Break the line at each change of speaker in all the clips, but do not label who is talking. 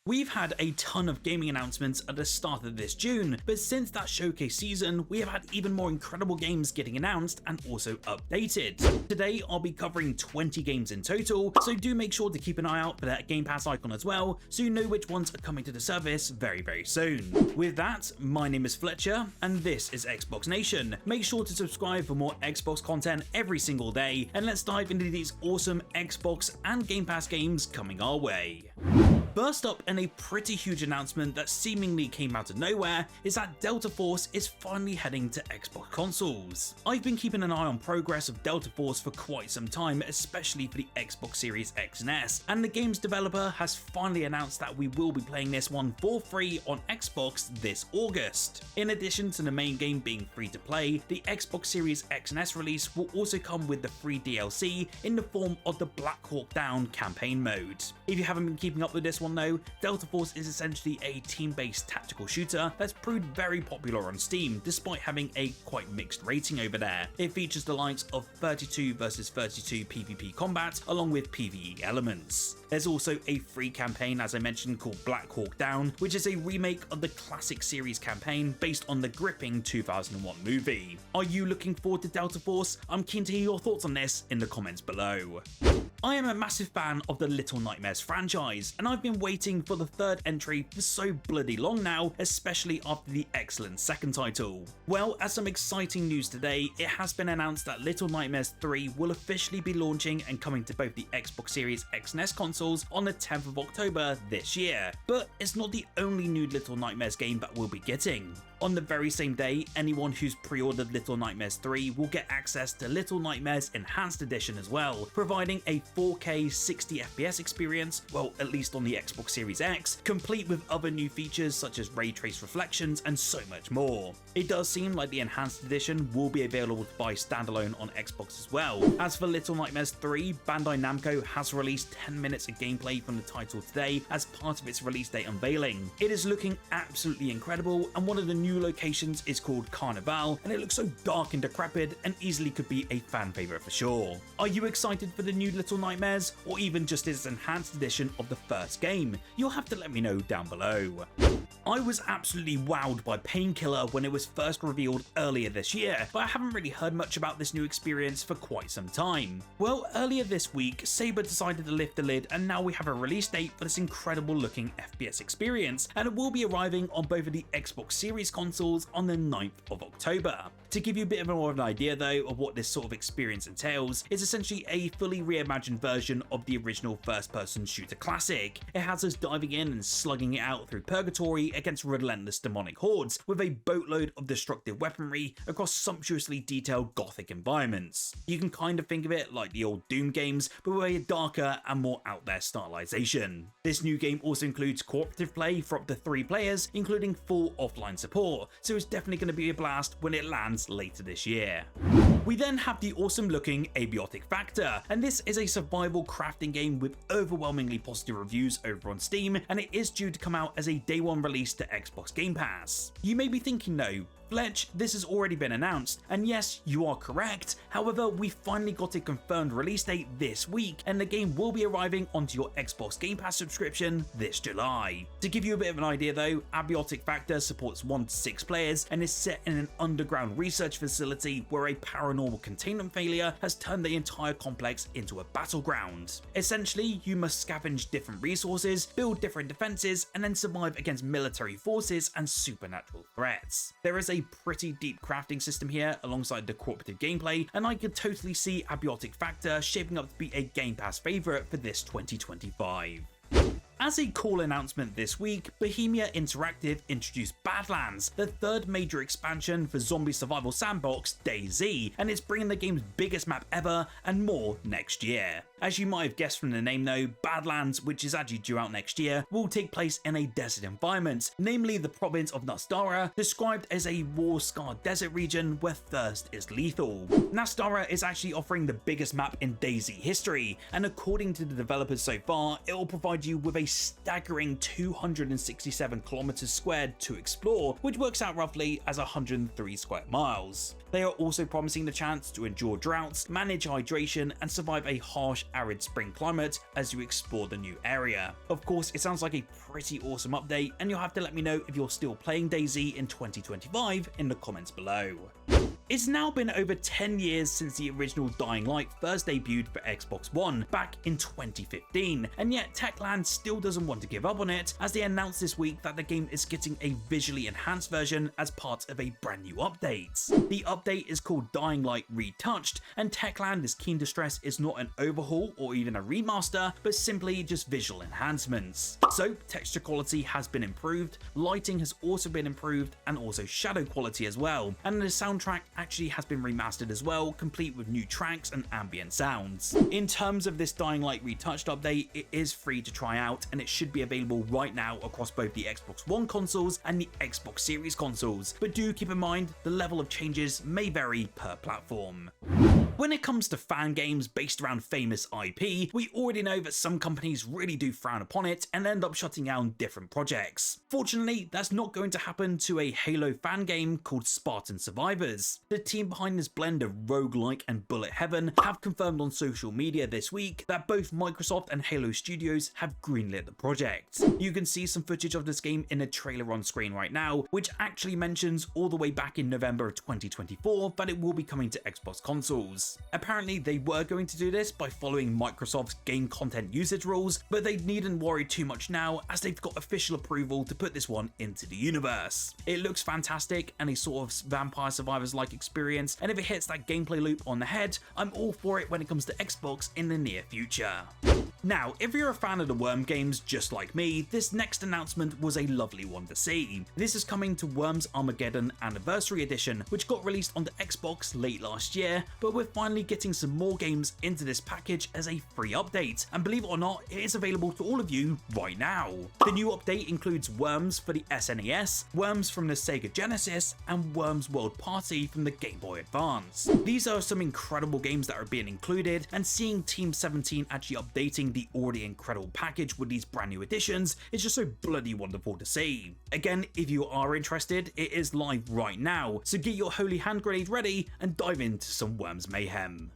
We've had a ton of gaming announcements at the start of this June, but since that showcase season, we have had even more incredible games getting announced and also updated. Today, I'll be covering 20 games in total, so do make sure to keep an eye out for that Game Pass icon as well, so you know which ones are coming to the service very soon. With that, my name is Fletcher, and this is Xbox Nation. Make sure to subscribe for more Xbox content every single day, and let's dive into these awesome Xbox and Game Pass games coming our way. First up, and a pretty huge announcement that seemingly came out of nowhere, is that Delta Force is finally heading to Xbox consoles. I've been keeping an eye on progress of Delta Force for quite some time, especially for the Xbox Series X and S, and the game's developer has finally announced that we will be playing this one for free on Xbox this August. In addition to the main game being free to play, the Xbox Series X and S release will also come with the free DLC in the form of the Black Hawk Down campaign mode. If you haven't been keeping up with this one though, Delta Force is essentially a team-based tactical shooter that's proved very popular on Steam despite having a quite mixed rating over there. It features the likes of 32 versus 32 PvP combat along with PvE elements. There's also a free campaign, as I mentioned, called Black Hawk Down, which is a remake of the classic series campaign based on the gripping 2001 movie. Are you looking forward to Delta Force? I'm keen to hear your thoughts on this in the comments below. I am a massive fan of the Little Nightmares franchise, and I've been waiting for the third entry for so bloody long now, especially after the excellent second title. Well, as some exciting news today, it has been announced that Little Nightmares 3 will officially be launching and coming to both the Xbox Series X and S consoles on the 10th of October this year. But it's not the only new Little Nightmares game that we'll be getting. On the very same day, anyone who's pre-ordered Little Nightmares 3 will get access to Little Nightmares Enhanced Edition as well, providing a 4K 60 FPS experience, well, at least on the Xbox Series X, complete with other new features such as ray trace reflections and so much more. It does seem like the Enhanced Edition will be available to buy standalone on Xbox as well. As for Little Nightmares 3, Bandai Namco has released 10 minutes of gameplay from the title today as part of its release date unveiling. It is looking absolutely incredible, and one of the new locations is called Carnival, and it looks so dark and decrepit and easily could be a fan favorite for sure. Are you excited for the new Little Nightmares, or even just its enhanced edition of the first game? You'll have to let me know down below. I was absolutely wowed by Painkiller when it was first revealed earlier this year, but I haven't really heard much about this new experience for quite some time. Well, earlier this week, Saber decided to lift the lid, and now we have a release date for this incredible looking FPS experience, and it will be arriving on both of the Xbox Series consoles on the 9th of October. To give you a bit more of an idea though of what this sort of experience entails, it's essentially a fully reimagined version of the original first-person shooter classic. It has us diving in and slugging it out through purgatory against relentless demonic hordes, with a boatload of destructive weaponry across sumptuously detailed gothic environments. You can kind of think of it like the old Doom games, but with a darker and more out there stylization. This new game also includes cooperative play for up to 3 players, including full offline support, so it's definitely going to be a blast when it lands later this year. We then have the awesome looking Abiotic Factor, and this is a survival crafting game with overwhelmingly positive reviews over on Steam, and it is due to come out as a day one release to Xbox Game Pass. You may be thinking though, Fletch, this has already been announced, and yes, you are correct. However, we finally got a confirmed release date this week, and the game will be arriving onto your Xbox Game Pass subscription this July. To give you a bit of an idea though, Abiotic Factor supports 1 to 6 players and is set in an underground research facility where a paranormal containment failure has turned the entire complex into a battleground. Essentially, you must scavenge different resources, build different defenses, and then survive against military forces and supernatural threats. There is a pretty deep crafting system here alongside the cooperative gameplay, and I could totally see Abiotic Factor shaping up to be a Game Pass favourite for this 2025. As a cool announcement this week, Bohemia Interactive introduced Badlands, the third major expansion for zombie survival sandbox DayZ, and it's bringing the game's biggest map ever and more next year. As you might have guessed from the name though, Badlands, which is actually due out next year, will take place in a desert environment, namely the province of Nastara, described as a war-scarred desert region where thirst is lethal. Nastara is actually offering the biggest map in DayZ history, and according to the developers so far, it will provide you with a staggering 267 kilometers squared to explore, which works out roughly as 103 square miles. They are also promising the chance to endure droughts, manage hydration, and survive a harsh arid spring climate as you explore the new area. Of course, it sounds like a pretty awesome update, and you'll have to let me know if you're still playing DayZ in 2025 in the comments below. It's now been over 10 years since the original Dying Light first debuted for Xbox One back in 2015, and yet Techland still doesn't want to give up on it, as they announced this week that the game is getting a visually enhanced version as part of a brand new update. The update is called Dying Light Retouched, and Techland is keen to stress it's not an overhaul or even a remaster, but simply just visual enhancements. So texture quality has been improved, lighting has also been improved, and also shadow quality as well, and the soundtrack actually has been remastered as well, complete with new tracks and ambient sounds. In terms of this Dying Light Retouched update, it is free to try out, and it should be available right now across both the Xbox One consoles and the Xbox Series consoles, but do keep in mind the level of changes may vary per platform. When it comes to fan games based around famous IP, we already know that some companies really do frown upon it and end up shutting down different projects. Fortunately, that's not going to happen to a Halo fan game called Spartan Survivors. The team behind this blend of roguelike and bullet heaven have confirmed on social media this week that both Microsoft and Halo Studios have greenlit the project. You can see some footage of this game in a trailer on screen right now, which actually mentions all the way back in November of 2024 that it will be coming to Xbox consoles. Apparently, they were going to do this by following Microsoft's game content usage rules, but they needn't worry too much now as they've got official approval to put this one into the universe. It looks fantastic and a sort of Vampire Survivors-like experience, and if it hits that gameplay loop on the head, I'm all for it when it comes to Xbox in the near future. Now, if you're a fan of the Worm games just like me, this next announcement was a lovely one to see. This is coming to Worms Armageddon Anniversary Edition, which got released on the Xbox late last year, but we're finally getting some more games into this package as a free update, and believe it or not, it is available to all of you right now. The new update includes Worms for the SNES, Worms from the Sega Genesis, and Worms World Party from the Game Boy Advance. These are some incredible games that are being included, and seeing Team 17 actually updating the already incredible package with these brand new additions is just so bloody wonderful to see. Again, if you are interested, it is live right now, so get your holy hand grenade ready and dive into some Worms mayhem.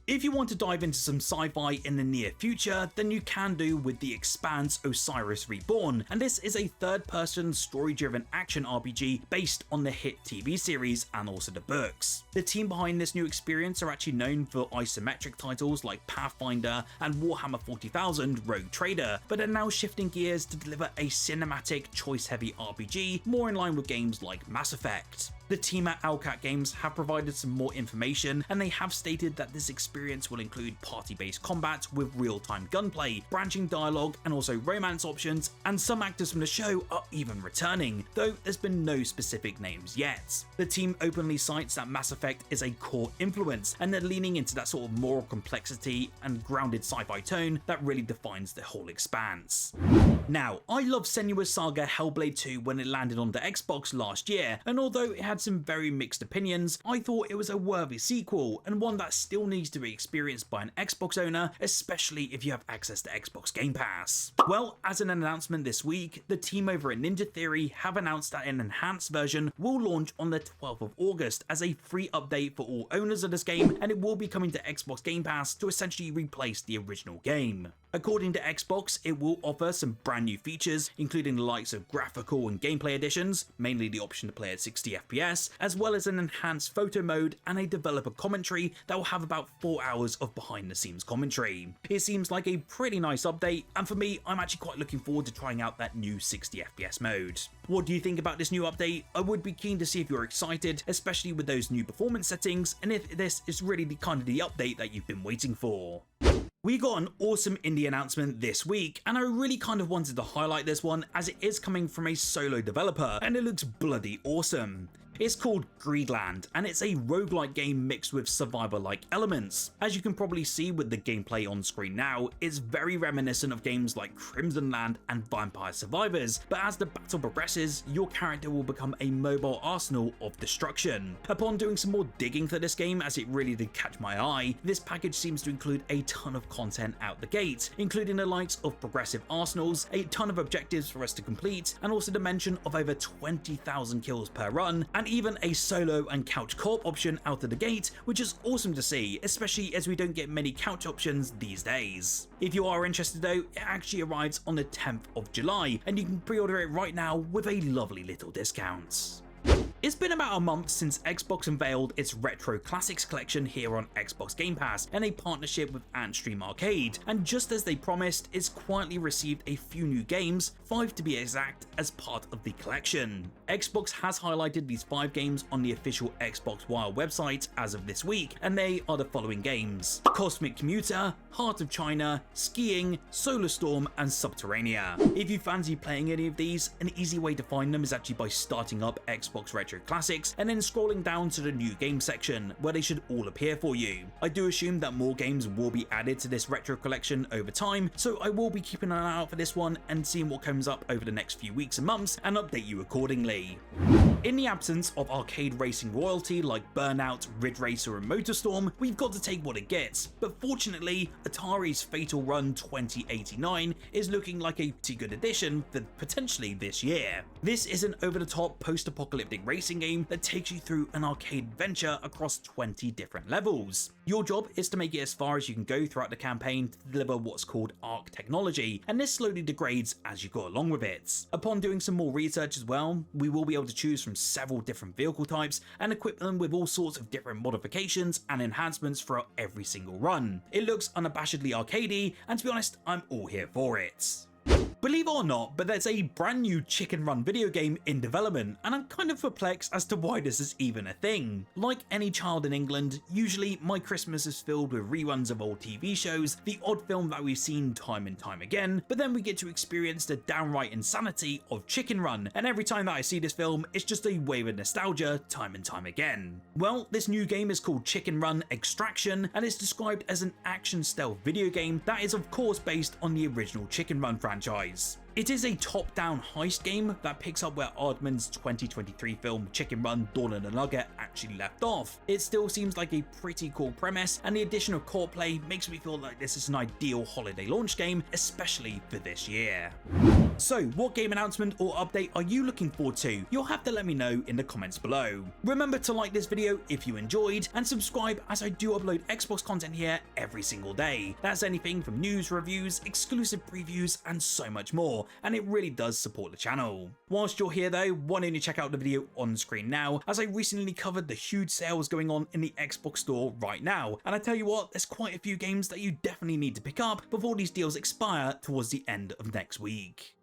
If you want to dive into some sci-fi in the near future, then you can do with the Expanse Osiris Reborn, and this is a third-person story-driven action RPG based on the hit TV series and also the books. The team behind this new experience are actually known for isometric titles like Pathfinder and Warhammer 40,000 Rogue Trader, but are now shifting gears to deliver a cinematic, choice-heavy RPG more in line with games like Mass Effect. The team at Owlcat Games have provided some more information, and they have stated that this experience will include party-based combat with real-time gunplay, branching dialogue, and also romance options, and some actors from the show are even returning, though there's been no specific names yet. The team openly cites that Mass Effect is a core influence, and they're leaning into that sort of moral complexity and grounded sci-fi tone that really defines the whole Expanse. Now, I love Senua's Saga Hellblade 2 when it landed on the Xbox last year, and although it had some very mixed opinions, I thought it was a worthy sequel, and one that still needs to be experienced by an Xbox owner, especially if you have access to Xbox Game Pass. Well, as an announcement this week, the team over at Ninja Theory have announced that an enhanced version will launch on the 12th of August as a free update for all owners of this game, and it will be coming to Xbox Game Pass to essentially replace the original game. According to Xbox, it will offer some brand new features, including the likes of graphical and gameplay additions, mainly the option to play at 60 FPS, as well as an enhanced photo mode and a developer commentary that will have about 4 hours of behind the scenes commentary. It seems like a pretty nice update, and for me, I'm actually quite looking forward to trying out that new 60 FPS mode. What do you think about this new update? I would be keen to see if you're excited, especially with those new performance settings, and if this is really the kind of the update that you've been waiting for. We got an awesome indie announcement this week, and I really kind of wanted to highlight this one as it is coming from a solo developer, and it looks bloody awesome. It's called Greedland, and it's a roguelike game mixed with survivor-like elements. As you can probably see with the gameplay on screen now, it's very reminiscent of games like Crimson Land and Vampire Survivors, but as the battle progresses, your character will become a mobile arsenal of destruction. Upon doing some more digging for this game, as it really did catch my eye, this package seems to include a ton of content out the gate, including the likes of progressive arsenals, a ton of objectives for us to complete, and also the mention of over 20,000 kills per run, and and even a solo and couch co-op option out of the gate, which is awesome to see, especially as we don't get many couch options these days. If you are interested though, it actually arrives on the 10th of July, and you can pre-order it right now with a lovely little discount. It's been about a month since Xbox unveiled its Retro Classics collection here on Xbox Game Pass in a partnership with Antstream Arcade, and just as they promised, it's quietly received a few new games, 5 to be exact, as part of the collection. Xbox has highlighted these 5 games on the official Xbox Wild website as of this week, and they are the following games: Cosmic Commuter, Heart of China, Skiing, Solar Storm, and Subterranea. If you fancy playing any of these, an easy way to find them is actually by starting up Xbox Retro Classics and then scrolling down to the new game section, where they should all appear for you. I do assume that more games will be added to this retro collection over time, so I will be keeping an eye out for this one and seeing what comes up over the next few weeks and months and update you accordingly. In the absence of arcade racing royalty like Burnout, Ridge Racer, and MotorStorm, we've got to take what it gets, but fortunately, Atari's Fatal Run 2089 is looking like a pretty good addition for potentially this year. This is an over-the-top post-apocalyptic racing game that takes you through an arcade adventure across 20 different levels. Your job is to make it as far as you can go throughout the campaign to deliver what's called ARC technology, and this slowly degrades as you go along with it. Upon doing some more research as well, we will be able to choose from several different vehicle types and equip them with all sorts of different modifications and enhancements throughout every single run. It looks unabashedly arcadey, and to be honest, I'm all here for it. Believe it or not, but there's a brand new Chicken Run video game in development, and I'm kind of perplexed as to why this is even a thing. Like any child in England, usually my Christmas is filled with reruns of old TV shows, the odd film that we've seen time and time again, but then we get to experience the downright insanity of Chicken Run, and every time that I see this film, it's just a wave of nostalgia time and time again. Well, this new game is called Chicken Run Extraction, and it's described as an action stealth video game that is of course based on the original Chicken Run franchise. It is a top-down heist game that picks up where Aardman's 2023 film Chicken Run: Dawn of the Nugget actually left off. It still seems like a pretty cool premise, and the addition of co-op play makes me feel like this is an ideal holiday launch game, especially for this year. So, what game announcement or update are you looking forward to? You'll have to let me know in the comments below. Remember to like this video if you enjoyed, and subscribe as I do upload Xbox content here every single day. That's anything from news, reviews, exclusive previews, and so much more, and it really does support the channel. Whilst you're here though, why don't you check out the video on screen now, as I recently covered the huge sales going on in the Xbox store right now, and I tell you what, there's quite a few games that you definitely need to pick up before these deals expire towards the end of next week.